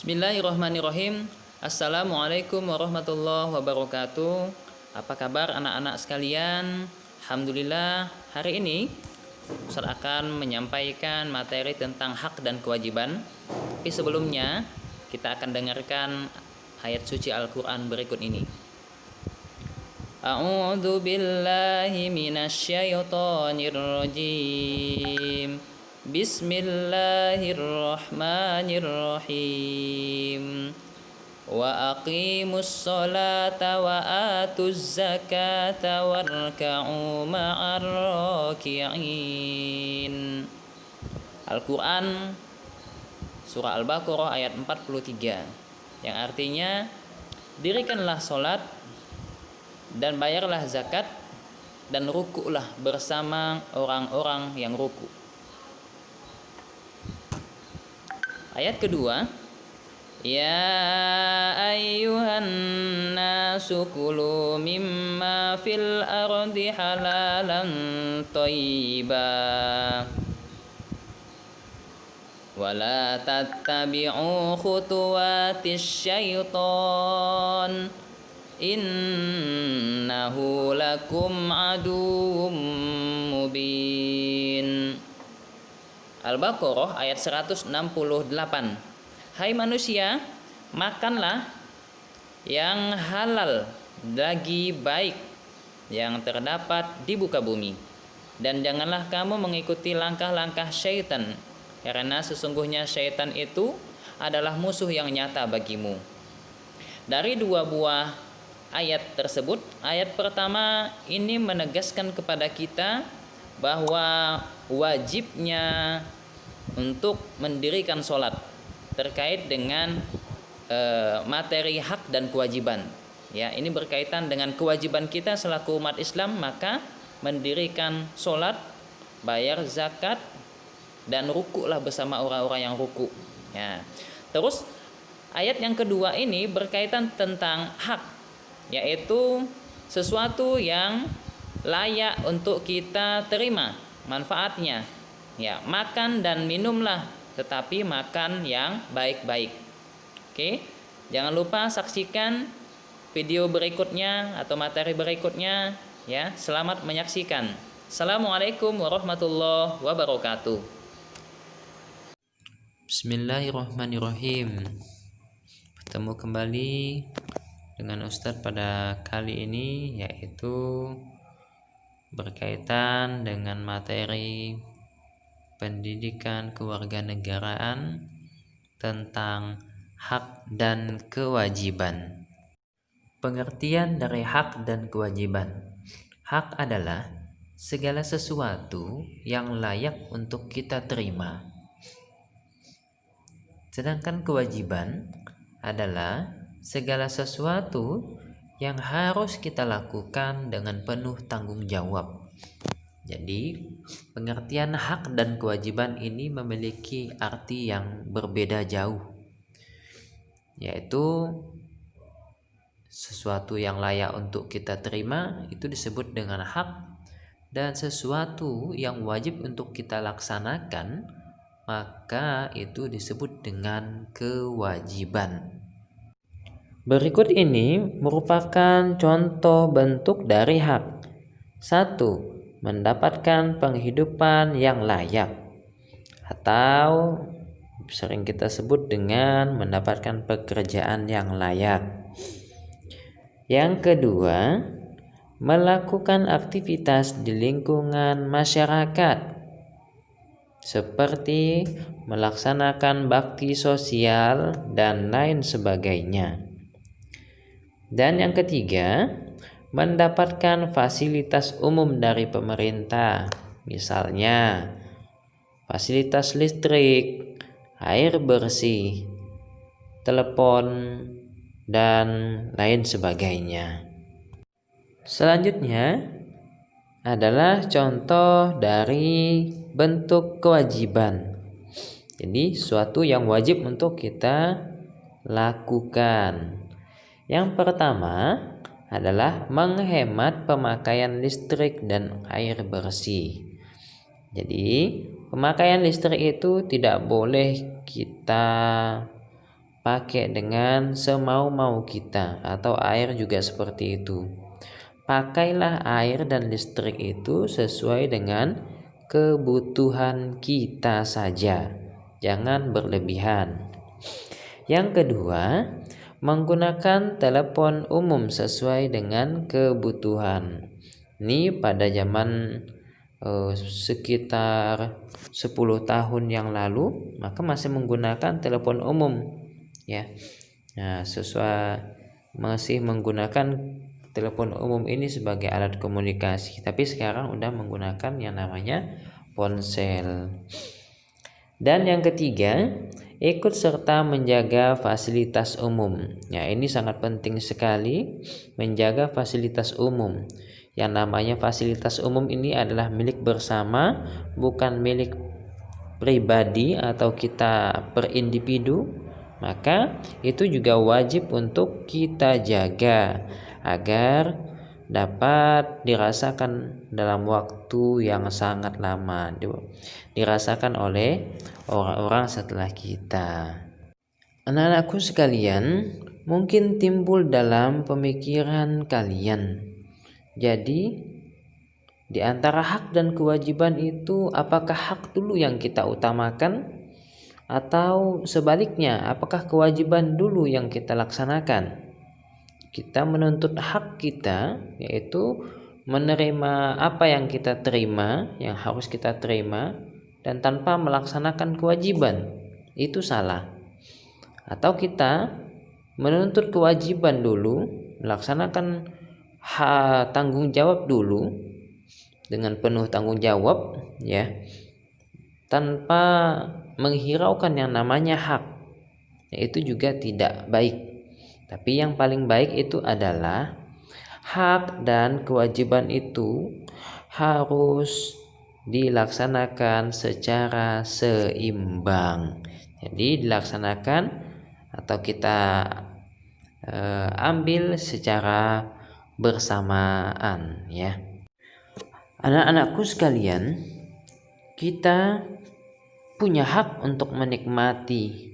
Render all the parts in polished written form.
Bismillahirrahmanirrahim. Assalamualaikum warahmatullahi wabarakatuh. Apa kabar anak-anak sekalian? Alhamdulillah, hari ini Ustaz akan menyampaikan materi tentang hak dan kewajiban. Tapi sebelumnya kita akan dengarkan ayat suci Al-Quran berikut ini. A'udzu billahi minasyaitonir rajim. Bismillahirrahmanirrahim. Wa aqimus sholata wa atuz zakata warka'u ma'ar raki'in. Al-Quran Surah Al-Baqarah ayat 43, yang artinya dirikanlah sholat dan bayarlah zakat dan rukuklah bersama orang-orang yang ruku. Ayat kedua, ya ayyuhan nasu kulu mimma fil ardi halalan thayyiba wala tattabi'u khutuwatis syaitan innahu lakum aduwwum mubin. Al-Baqarah ayat 168. Hai manusia, makanlah yang halal lagi baik yang terdapat di muka bumi, dan janganlah kamu mengikuti langkah-langkah syaitan, karena sesungguhnya syaitan itu adalah musuh yang nyata bagimu. Dari dua buah ayat tersebut, ayat pertama ini menegaskan kepada kita bahwa wajibnya untuk mendirikan sholat terkait dengan materi hak dan kewajiban. Ya, ini berkaitan dengan kewajiban kita selaku umat Islam, maka mendirikan sholat, bayar zakat, dan rukuklah bersama orang-orang yang ruku. Ya. Terus ayat yang kedua ini berkaitan tentang hak, yaitu sesuatu yang layak untuk kita terima manfaatnya. Ya, makan dan minumlah, tetapi makan yang baik-baik. Oke, jangan lupa saksikan video berikutnya atau materi berikutnya. Ya, selamat menyaksikan. Assalamualaikum warahmatullahi wabarakatuh. Bismillahirrahmanirrahim. Bertemu kembali dengan Ustadz pada kali ini, yaitu berkaitan dengan materi pendidikan kewarganegaraan tentang hak dan kewajiban. Pengertian dari hak dan kewajiban. Hak adalah segala sesuatu yang layak untuk kita terima. Sedangkan kewajiban adalah segala sesuatu yang harus kita lakukan dengan penuh tanggung jawab. Jadi, pengertian hak dan kewajiban ini memiliki arti yang berbeda jauh, yaitu sesuatu yang layak untuk kita terima itu disebut dengan hak, dan sesuatu yang wajib untuk kita laksanakan maka itu disebut dengan kewajiban. Berikut ini merupakan contoh bentuk dari hak. 1. Mendapatkan penghidupan yang layak, atau sering kita sebut dengan mendapatkan pekerjaan yang layak. Yang kedua, melakukan aktivitas di lingkungan masyarakat seperti melaksanakan bakti sosial dan lain sebagainya. Dan yang ketiga, mendapatkan fasilitas umum dari pemerintah, misalnya fasilitas listrik, air bersih, telepon, dan lain sebagainya. Selanjutnya adalah contoh dari bentuk kewajiban. Jadi suatu yang wajib untuk kita lakukan. Yang pertama adalah menghemat pemakaian listrik dan air bersih. Jadi pemakaian listrik itu tidak boleh kita pakai dengan semau-mau kita, atau air juga seperti itu. Pakailah air dan listrik itu sesuai dengan kebutuhan kita saja, jangan berlebihan. Yang kedua, menggunakan telepon umum sesuai dengan kebutuhan. Ini pada zaman sekitar 10 tahun yang lalu, maka masih menggunakan telepon umum, ya. Nah, masih menggunakan telepon umum ini sebagai alat komunikasi, tapi sekarang udah menggunakan yang namanya ponsel. Dan yang ketiga, ikut serta menjaga fasilitas umum. Ya, ini sangat penting sekali, menjaga fasilitas umum. Yang namanya fasilitas umum ini adalah milik bersama, bukan milik pribadi atau kita per individu. Maka itu juga wajib untuk kita jaga agar dapat dirasakan dalam waktu yang sangat lama, dirasakan oleh orang-orang setelah kita. Anak-anakku sekalian, mungkin timbul dalam pemikiran kalian, jadi di antara hak dan kewajiban itu, apakah hak dulu yang kita utamakan, atau sebaliknya, apakah kewajiban dulu yang kita laksanakan? Kita menuntut hak kita, yaitu menerima apa yang kita terima, yang harus kita terima, dan tanpa melaksanakan kewajiban, itu salah. Atau kita menuntut kewajiban dulu, melaksanakan tanggung jawab dulu dengan penuh tanggung jawab, ya, tanpa menghiraukan yang namanya hak, itu juga tidak baik. Tapi yang paling baik itu adalah hak dan kewajiban itu harus dilaksanakan secara seimbang. Jadi dilaksanakan atau kita ambil secara bersamaan, ya. Anak-anakku sekalian, kita punya hak untuk menikmati,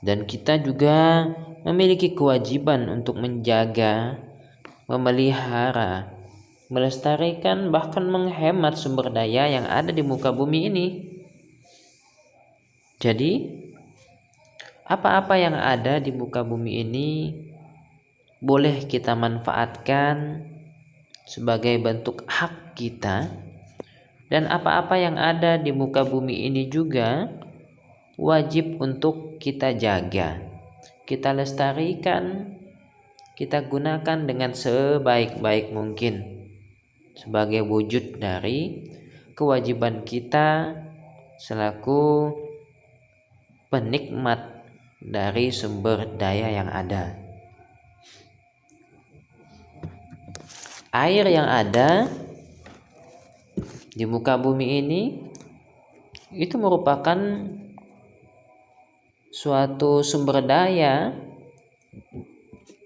dan kita juga memiliki kewajiban untuk menjaga, memelihara, melestarikan, bahkan menghemat sumber daya yang ada di muka bumi ini. Jadi, apa-apa yang ada di muka bumi ini boleh kita manfaatkan sebagai bentuk hak kita, dan apa-apa yang ada di muka bumi ini juga wajib untuk kita jaga, kita lestarikan, kita gunakan dengan sebaik-baik mungkin sebagai wujud dari kewajiban kita selaku penikmat dari sumber daya yang ada. Air yang ada di muka bumi ini itu merupakan suatu sumber daya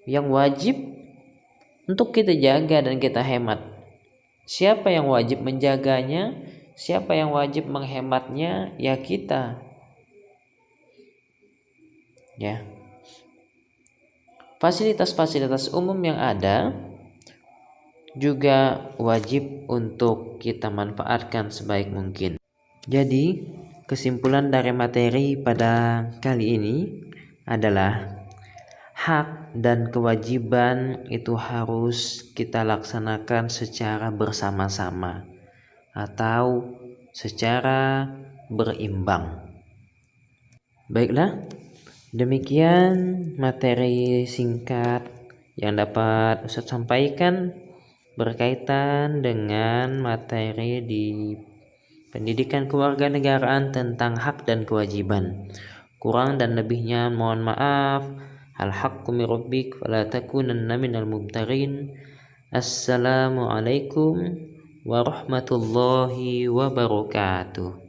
yang wajib untuk kita jaga dan kita hemat. Siapa yang wajib menjaganya? Siapa yang wajib menghematnya? Ya kita. Ya. Fasilitas-fasilitas umum yang ada juga wajib untuk kita manfaatkan sebaik mungkin. Jadi, kesimpulan dari materi pada kali ini adalah hak dan kewajiban itu harus kita laksanakan secara bersama-sama atau secara berimbang. Baiklah, demikian materi singkat yang dapat Ustaz sampaikan berkaitan dengan materi di pendidikan kewarganegaraan tentang hak dan kewajiban. Kurang dan lebihnya mohon maaf. Al-haqqu min rabbik fala takunanna minal mumtarin. Assalamualaikum warahmatullahi wabarakatuh.